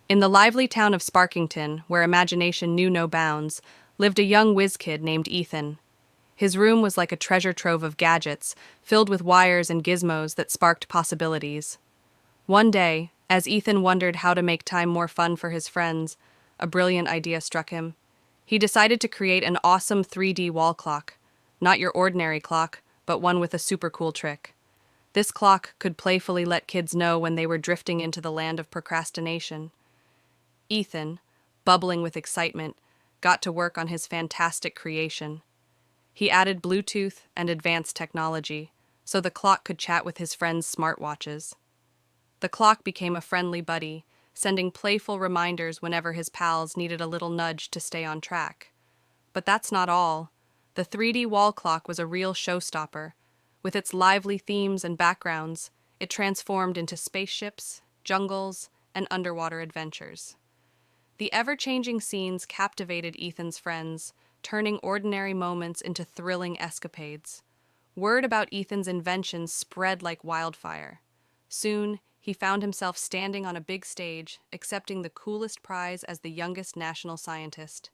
In the lively town of Sparkington, where imagination knew no bounds, lived a young whiz kid named Ethan. His room was like a treasure trove of gadgets, filled with wires and gizmos that sparked possibilities. One day, as Ethan wondered how to make time more fun for his friends, a brilliant idea struck him. He decided to create an awesome 3D wall clock. Not your ordinary clock, but one with a super cool trick. This clock could playfully let kids know when they were drifting into the land of procrastination. Ethan, bubbling with excitement, got to work on his fantastic creation. He added Bluetooth and advanced technology, so the clock could chat with his friends' smartwatches. The clock became a friendly buddy, sending playful reminders whenever his pals needed a little nudge to stay on track. But that's not all. The 3D wall clock was a real showstopper. With its lively themes and backgrounds, it transformed into spaceships, jungles, and underwater adventures. The ever-changing scenes captivated Ethan's friends, turning ordinary moments into thrilling escapades. Word about Ethan's inventions spread like wildfire. Soon, he found himself standing on a big stage, accepting the coolest prize as the youngest national scientist.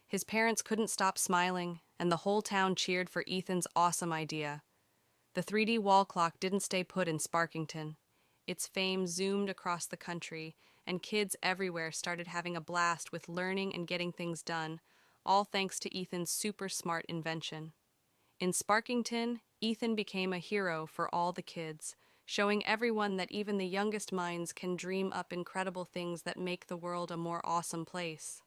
His parents couldn't stop smiling, and the whole town cheered for Ethan's awesome idea. The 3D wall clock didn't stay put in Sparkington. Its fame zoomed across the country, and kids everywhere started having a blast with learning and getting things done, all thanks to Ethan's super smart invention. In Sparkington, Ethan became a hero for all the kids, showing everyone that even the youngest minds can dream up incredible things that make the world a more awesome place.